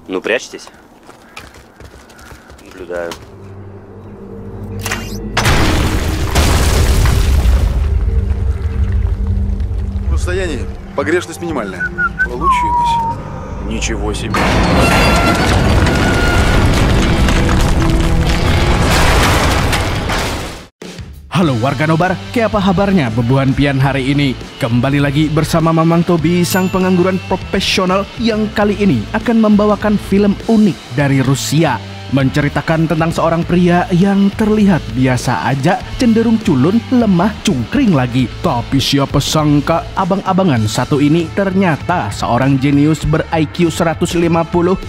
Ну, прячьтесь. Наблюдаю. Расстояние. Погрешность минимальная. Получилось. Ничего себе. Halo warga Nobar, kayak apa kabarnya bebuhan pian hari ini? Kembali lagi bersama Mamang Tobi, sang pengangguran profesional yang kali ini akan membawakan film unik dari Rusia. Menceritakan tentang seorang pria yang terlihat biasa aja, cenderung culun, lemah, cungkring lagi. Tapi siapa sangka abang-abangan satu ini ternyata seorang jenius ber-IQ 150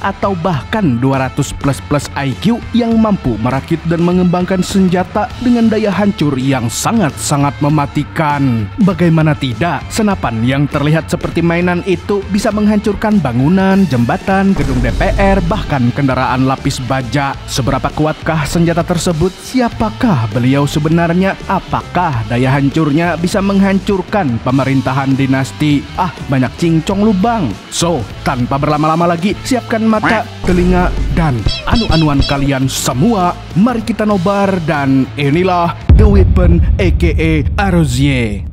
atau bahkan 200 plus IQ yang mampu merakit dan mengembangkan senjata dengan daya hancur yang sangat-sangat mematikan. Bagaimana tidak, senapan yang terlihat seperti mainan itu bisa menghancurkan bangunan, jembatan, gedung DPR, bahkan kendaraan lapis baja. Seberapa kuatkah senjata tersebut? Siapakah beliau sebenarnya? Apakah daya hancurnya bisa menghancurkan pemerintahan dinasti? Banyak cincong lubang. So, tanpa berlama-lama lagi, siapkan mata, telinga, dan anu-anuan kalian semua. Mari kita nobar dan inilah The Weapon aka Arrozier.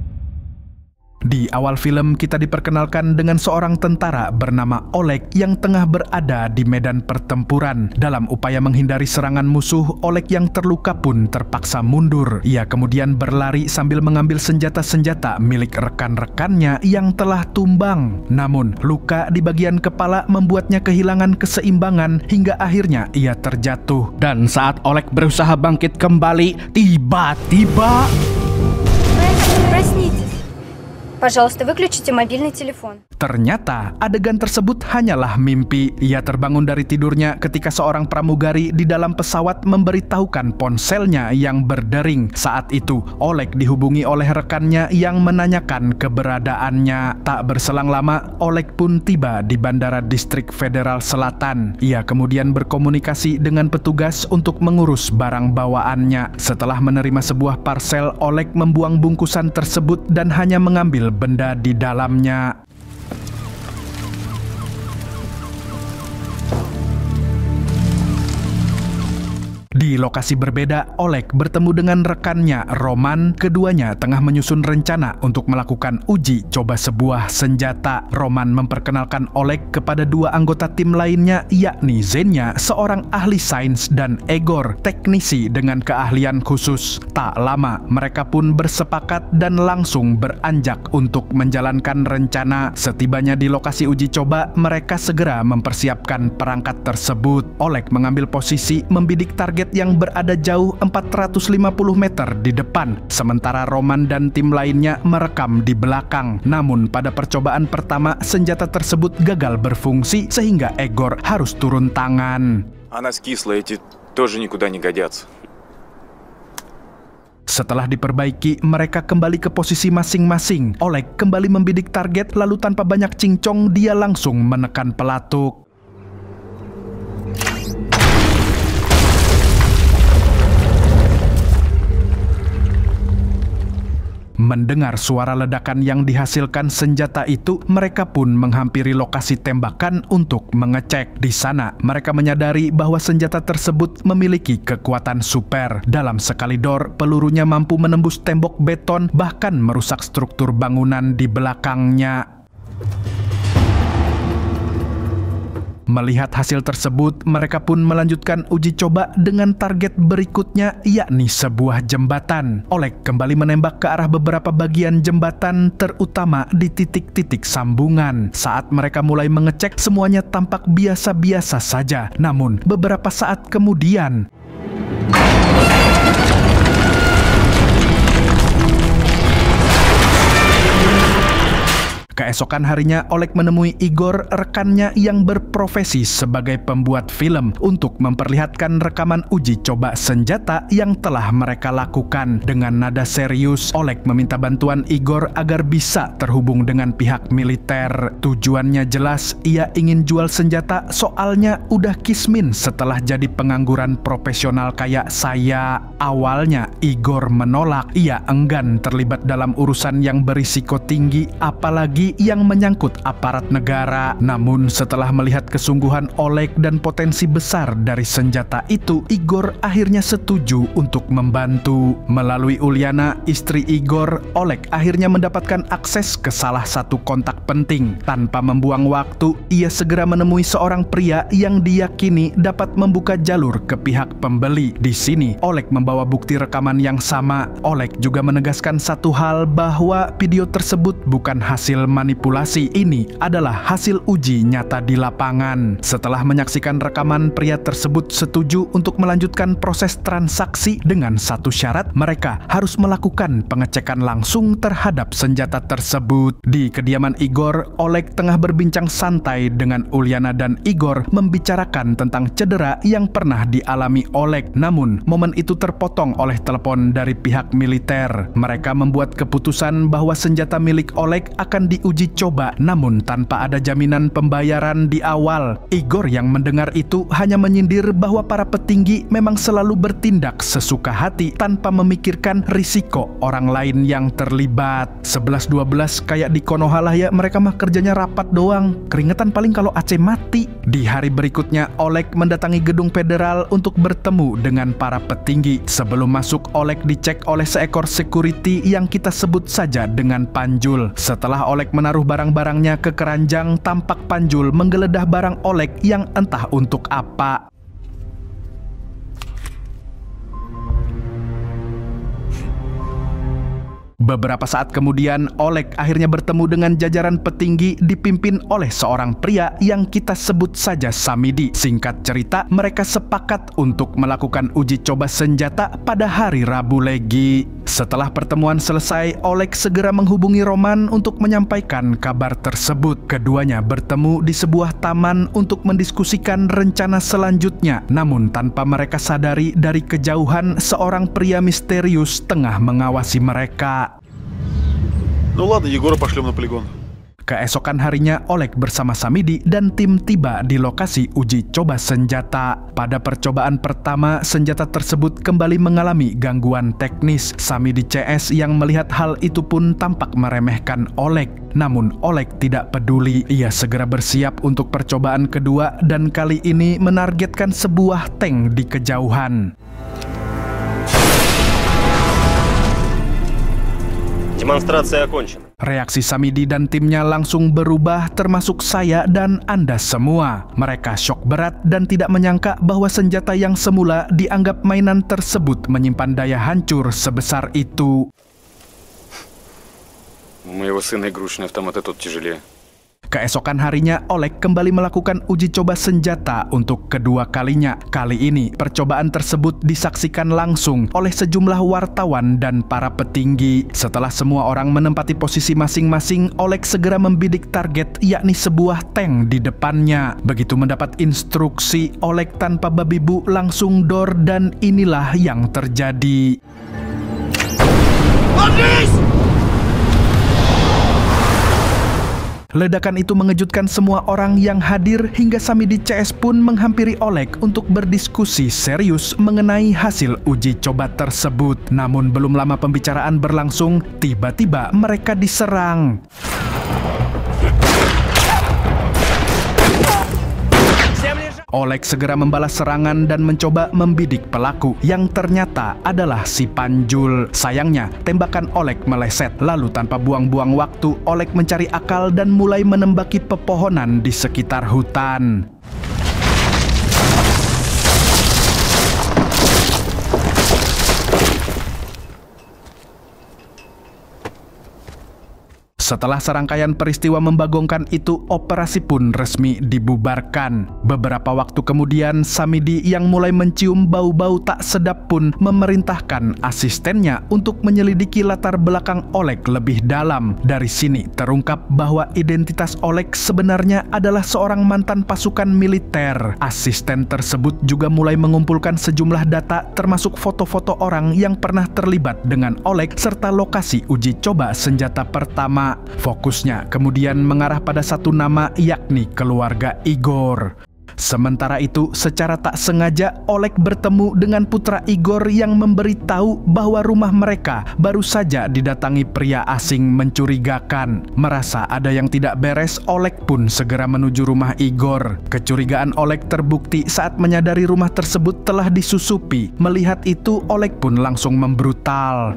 Di awal film kita diperkenalkan dengan seorang tentara bernama Oleg yang tengah berada di medan pertempuran. Dalam upaya menghindari serangan musuh, Oleg yang terluka pun terpaksa mundur. Ia kemudian berlari sambil mengambil senjata-senjata milik rekan-rekannya yang telah tumbang. Namun, luka di bagian kepala membuatnya kehilangan keseimbangan hingga akhirnya ia terjatuh. Dan saat Oleg berusaha bangkit kembali, tiba-tiba... Пожалуйста, выключите мобильный телефон. Ternyata adegan tersebut hanyalah mimpi. Ia terbangun dari tidurnya ketika seorang pramugari di dalam pesawat memberitahukan ponselnya yang berdering. Saat itu, Oleg dihubungi oleh rekannya yang menanyakan keberadaannya. Tak berselang lama, Oleg pun tiba di Bandara Distrik Federal Selatan. Ia kemudian berkomunikasi dengan petugas untuk mengurus barang bawaannya. Setelah menerima sebuah parsel, Oleg membuang bungkusan tersebut dan hanya mengambil benda di dalamnya. Di lokasi berbeda, Oleg bertemu dengan rekannya, Roman. Keduanya tengah menyusun rencana untuk melakukan uji coba sebuah senjata. Roman memperkenalkan Oleg kepada dua anggota tim lainnya, yakni Zenya, seorang ahli sains, dan Egor, teknisi dengan keahlian khusus. Tak lama, mereka pun bersepakat dan langsung beranjak untuk menjalankan rencana. Setibanya di lokasi uji coba, mereka segera mempersiapkan perangkat tersebut. Oleg mengambil posisi membidik target yang berada jauh 450 meter di depan, sementara Roman dan tim lainnya merekam di belakang. Namun pada percobaan pertama, senjata tersebut gagal berfungsi sehingga Egor harus turun tangan. Она скисла, эти тоже никуда не годятся. Setelah diperbaiki, mereka kembali ke posisi masing-masing. Oleg kembali membidik target, lalu tanpa banyak cincong, dia langsung menekan pelatuk. Mendengar suara ledakan yang dihasilkan senjata itu, mereka pun menghampiri lokasi tembakan untuk mengecek. Di sana, mereka menyadari bahwa senjata tersebut memiliki kekuatan super. Dalam sekali dor, pelurunya mampu menembus tembok beton, bahkan merusak struktur bangunan di belakangnya. Melihat hasil tersebut, mereka pun melanjutkan uji coba dengan target berikutnya, yakni sebuah jembatan. Oleg kembali menembak ke arah beberapa bagian jembatan, terutama di titik-titik sambungan. Saat mereka mulai mengecek, semuanya tampak biasa-biasa saja. Namun, beberapa saat kemudian... Keesokan harinya, Oleg menemui Igor, rekannya yang berprofesi sebagai pembuat film, untuk memperlihatkan rekaman uji coba senjata yang telah mereka lakukan. Dengan nada serius, Oleg meminta bantuan Igor agar bisa terhubung dengan pihak militer. Tujuannya jelas, ia ingin jual senjata, soalnya udah kismin setelah jadi pengangguran profesional kayak saya. Awalnya, Igor menolak. Ia enggan terlibat dalam urusan yang berisiko tinggi, apalagi terjadi yang menyangkut aparat negara. Namun setelah melihat kesungguhan Oleg dan potensi besar dari senjata itu, Igor akhirnya setuju untuk membantu. Melalui Uliana, istri Igor, Oleg akhirnya mendapatkan akses ke salah satu kontak penting. Tanpa membuang waktu, ia segera menemui seorang pria yang diyakini dapat membuka jalur ke pihak pembeli. Di sini, Oleg membawa bukti rekaman yang sama. Oleg juga menegaskan satu hal, bahwa video tersebut bukan hasil manipulasi. Ini adalah hasil uji nyata di lapangan. Setelah menyaksikan rekaman, pria tersebut setuju untuk melanjutkan proses transaksi dengan satu syarat: mereka harus melakukan pengecekan langsung terhadap senjata tersebut. Di kediaman Igor, Oleg tengah berbincang santai dengan Uliana dan Igor membicarakan tentang cedera yang pernah dialami Oleg. Namun, momen itu terpotong oleh telepon dari pihak militer. Mereka membuat keputusan bahwa senjata milik Oleg akan diuji coba, namun tanpa ada jaminan pembayaran di awal. Igor yang mendengar itu hanya menyindir bahwa para petinggi memang selalu bertindak sesuka hati tanpa memikirkan risiko orang lain yang terlibat. 11-12 kayak di Konoha lah ya, mereka mah kerjanya rapat doang. Keringetan paling kalau Aceh mati. Di hari berikutnya, Oleg mendatangi gedung federal untuk bertemu dengan para petinggi. Sebelum masuk, Oleg dicek oleh seekor security yang kita sebut saja dengan Panjul. Setelah Oleg menaruh barang-barangnya ke keranjang, tampak Panjul menggeledah barang Oleg yang entah untuk apa. Beberapa saat kemudian, Oleg akhirnya bertemu dengan jajaran petinggi dipimpin oleh seorang pria yang kita sebut saja Samidi. Singkat cerita, mereka sepakat untuk melakukan uji coba senjata pada hari Rabu Legi. Setelah pertemuan selesai, Oleg segera menghubungi Roman untuk menyampaikan kabar tersebut. Keduanya bertemu di sebuah taman untuk mendiskusikan rencana selanjutnya. Namun tanpa mereka sadari, dari kejauhan seorang pria misterius tengah mengawasi mereka. Ну ладно, Егора пошлем на полигон. Keesokan harinya, Oleg bersama Samidi dan tim tiba di lokasi uji coba senjata. Pada percobaan pertama, senjata tersebut kembali mengalami gangguan teknis. Samidi CS yang melihat hal itu pun tampak meremehkan Oleg. Namun Oleg tidak peduli. Ia segera bersiap untuk percobaan kedua dan kali ini menargetkan sebuah tank di kejauhan. Demonstrация окончена. Reaksi Samidi dan timnya langsung berubah, termasuk saya dan Anda semua. Mereka syok berat dan tidak menyangka bahwa senjata yang semula dianggap mainan tersebut menyimpan daya hancur sebesar itu. У моего сына игрушечный автомат, а тот тяжелее. Keesokan harinya, Oleg kembali melakukan uji coba senjata untuk kedua kalinya. Kali ini, percobaan tersebut disaksikan langsung oleh sejumlah wartawan dan para petinggi. Setelah semua orang menempati posisi masing-masing, Oleg segera membidik target, yakni sebuah tank di depannya. Begitu mendapat instruksi, Oleg tanpa babi bu langsung dor dan inilah yang terjadi. Ledakan itu mengejutkan semua orang yang hadir hingga Samidi CS pun menghampiri Oleg untuk berdiskusi serius mengenai hasil uji coba tersebut. Namun belum lama pembicaraan berlangsung, tiba-tiba mereka diserang. Oleg segera membalas serangan dan mencoba membidik pelaku yang ternyata adalah si Panjul. Sayangnya, tembakan Oleg meleset. Lalu tanpa buang-buang waktu, Oleg mencari akal dan mulai menembaki pepohonan di sekitar hutan. Setelah serangkaian peristiwa membagongkan itu, operasi pun resmi dibubarkan. Beberapa waktu kemudian, Samidi yang mulai mencium bau-bau tak sedap pun memerintahkan asistennya untuk menyelidiki latar belakang Oleg lebih dalam. Dari sini terungkap bahwa identitas Oleg sebenarnya adalah seorang mantan pasukan militer. Asisten tersebut juga mulai mengumpulkan sejumlah data termasuk foto-foto orang yang pernah terlibat dengan Oleg serta lokasi uji coba senjata pertama. Fokusnya kemudian mengarah pada satu nama, yakni keluarga Igor. Sementara itu, secara tak sengaja Oleg bertemu dengan putra Igor yang memberitahu bahwa rumah mereka baru saja didatangi pria asing mencurigakan. Merasa ada yang tidak beres, Oleg pun segera menuju rumah Igor. Kecurigaan Oleg terbukti saat menyadari rumah tersebut telah disusupi. Melihat itu, Oleg pun langsung membrutal.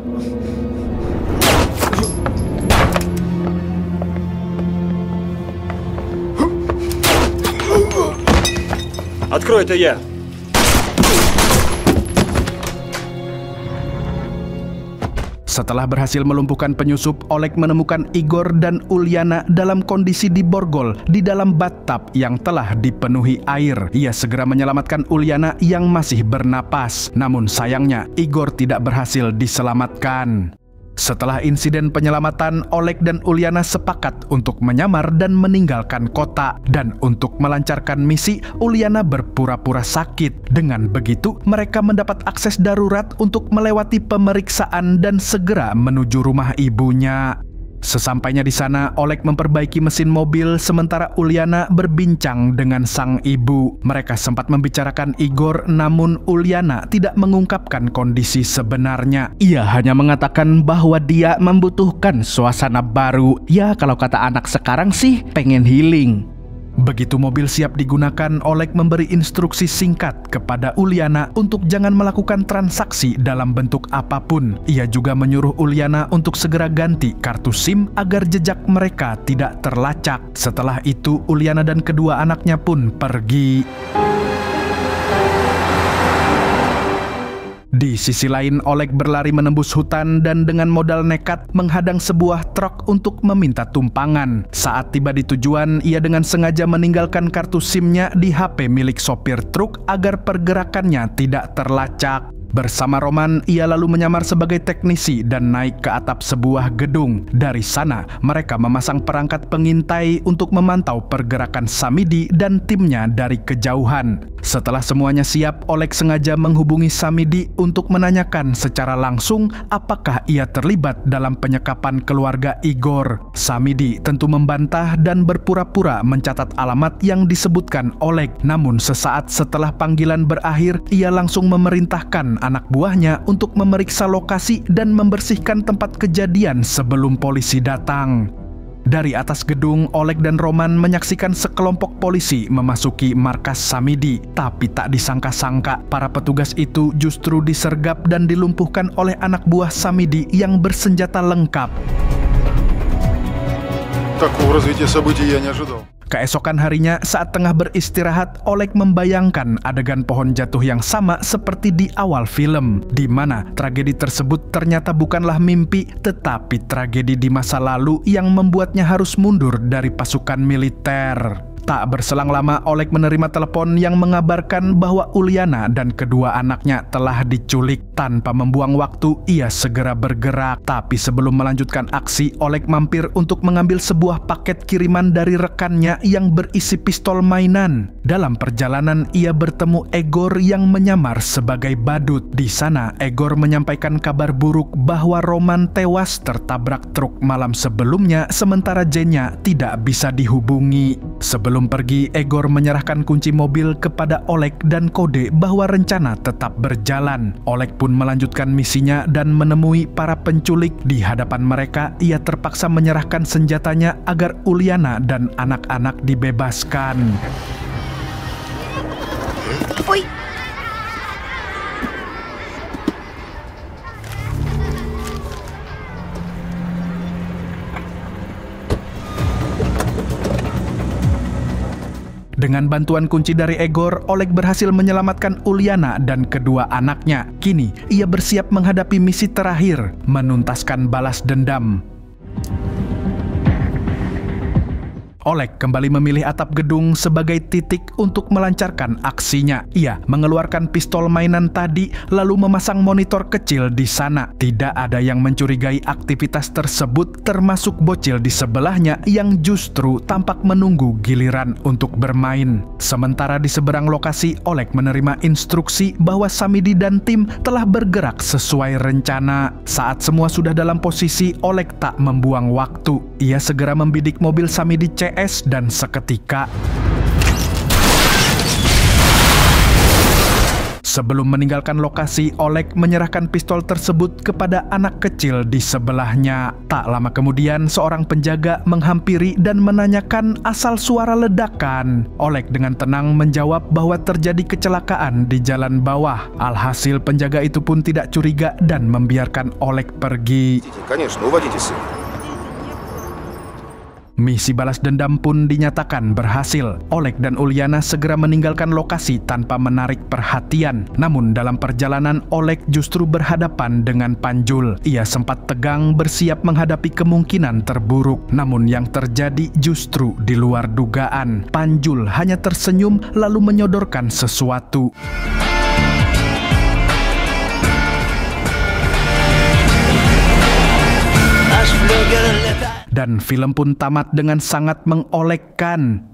Открой, это я. Setelah berhasil melumpuhkan penyusup, Oleg menemukan Igor dan Uliana dalam kondisi diborgol di dalam bathtub yang telah dipenuhi air. Ia segera menyelamatkan Uliana yang masih bernapas. Namun sayangnya, Igor tidak berhasil diselamatkan. Setelah insiden penyelamatan, Oleg dan Uliana sepakat untuk menyamar dan meninggalkan kota. Dan untuk melancarkan misi, Uliana berpura-pura sakit. Dengan begitu, mereka mendapat akses darurat untuk melewati pemeriksaan dan segera menuju rumah ibunya. Sesampainya di sana, Oleg memperbaiki mesin mobil sementara Uliana berbincang dengan sang ibu. Mereka sempat membicarakan Igor, namun Uliana tidak mengungkapkan kondisi sebenarnya. Ia hanya mengatakan bahwa dia membutuhkan suasana baru. Ya, kalau kata anak sekarang sih, pengen healing. Begitu mobil siap digunakan, Oleg memberi instruksi singkat kepada Uliana untuk jangan melakukan transaksi dalam bentuk apapun. Ia juga menyuruh Uliana untuk segera ganti kartu SIM agar jejak mereka tidak terlacak. Setelah itu, Uliana dan kedua anaknya pun pergi. Di sisi lain, Oleg berlari menembus hutan dan dengan modal nekat menghadang sebuah truk untuk meminta tumpangan. Saat tiba di tujuan, ia dengan sengaja meninggalkan kartu SIM-nya di HP milik sopir truk agar pergerakannya tidak terlacak. Bersama Roman, ia lalu menyamar sebagai teknisi dan naik ke atap sebuah gedung. Dari sana, mereka memasang perangkat pengintai untuk memantau pergerakan Samidi dan timnya dari kejauhan. Setelah semuanya siap, Oleg sengaja menghubungi Samidi untuk menanyakan secara langsung apakah ia terlibat dalam penyekapan keluarga Igor. Samidi tentu membantah dan berpura-pura mencatat alamat yang disebutkan Oleg. Namun sesaat setelah panggilan berakhir, ia langsung memerintahkan anak buahnya untuk memeriksa lokasi dan membersihkan tempat kejadian sebelum polisi datang. Dari atas gedung, Oleg dan Roman menyaksikan sekelompok polisi memasuki markas Samidi. Tapi tak disangka-sangka, para petugas itu justru disergap dan dilumpuhkan oleh anak buah Samidi yang bersenjata lengkap. Такого развития событий я не ожидал. Keesokan harinya, saat tengah beristirahat, Oleg membayangkan adegan pohon jatuh yang sama seperti di awal film, di mana tragedi tersebut ternyata bukanlah mimpi, tetapi tragedi di masa lalu yang membuatnya harus mundur dari pasukan militer. Tak berselang lama, Oleg menerima telepon yang mengabarkan bahwa Uliana dan kedua anaknya telah diculik. Tanpa membuang waktu, ia segera bergerak. Tapi sebelum melanjutkan aksi, Oleg mampir untuk mengambil sebuah paket kiriman dari rekannya yang berisi pistol mainan. Dalam perjalanan, ia bertemu Egor yang menyamar sebagai badut. Di sana, Egor menyampaikan kabar buruk bahwa Roman tewas tertabrak truk malam sebelumnya, sementara Jenya tidak bisa dihubungi. Sebelum pergi, Egor menyerahkan kunci mobil kepada Oleg dan kode bahwa rencana tetap berjalan. Oleg pun melanjutkan misinya dan menemui para penculik. Di hadapan mereka, ia terpaksa menyerahkan senjatanya agar Uliana dan anak-anak dibebaskan. Ой! Dengan bantuan kunci dari Egor, Oleg berhasil menyelamatkan Uliana dan kedua anaknya. Kini, ia bersiap menghadapi misi terakhir, menuntaskan balas dendam. Oleg kembali memilih atap gedung sebagai titik untuk melancarkan aksinya. Ia mengeluarkan pistol mainan tadi, lalu memasang monitor kecil di sana. Tidak ada yang mencurigai aktivitas tersebut, termasuk bocil di sebelahnya yang justru tampak menunggu giliran untuk bermain. Sementara di seberang lokasi, Oleg menerima instruksi bahwa Samidi dan tim telah bergerak sesuai rencana. Saat semua sudah dalam posisi, Oleg tak membuang waktu. Ia segera membidik mobil Samidi CS dan seketika Sebelum meninggalkan lokasi, Oleg menyerahkan pistol tersebut kepada anak kecil di sebelahnya. Tak lama kemudian, seorang penjaga menghampiri dan menanyakan asal suara ledakan. Oleg dengan tenang menjawab bahwa terjadi kecelakaan di jalan bawah. Alhasil penjaga itu pun tidak curiga dan membiarkan Oleg pergi. Misi balas dendam pun dinyatakan berhasil. Oleg dan Uliana segera meninggalkan lokasi tanpa menarik perhatian. Namun dalam perjalanan, Oleg justru berhadapan dengan Panjul. Ia sempat tegang bersiap menghadapi kemungkinan terburuk. Namun yang terjadi justru di luar dugaan. Panjul hanya tersenyum lalu menyodorkan sesuatu. Dan film pun tamat dengan sangat mengolegkan.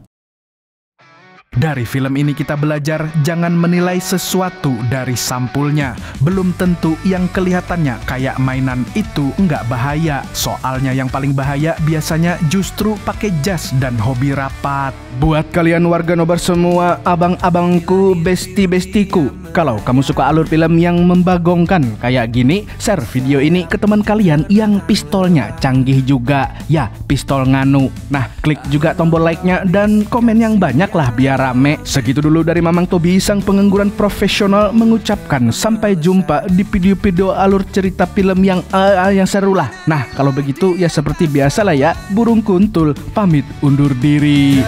Dari film ini kita belajar jangan menilai sesuatu dari sampulnya. Belum tentu yang kelihatannya kayak mainan itu nggak bahaya. Soalnya yang paling bahaya biasanya justru pakai jas dan hobi rapat. Buat kalian warga nobar semua, abang-abangku, besti-bestiku, kalau kamu suka alur film yang membagongkan kayak gini, share video ini ke teman kalian yang pistolnya canggih juga. Ya, pistol nganu. Nah, klik juga tombol like-nya dan komen yang banyak lah biar rame. Segitu dulu dari Mamang Tobi, sang pengangguran profesional, mengucapkan sampai jumpa di video-video alur cerita film yang seru lah. Nah, kalau begitu ya seperti biasa lah ya, burung kuntul pamit undur diri.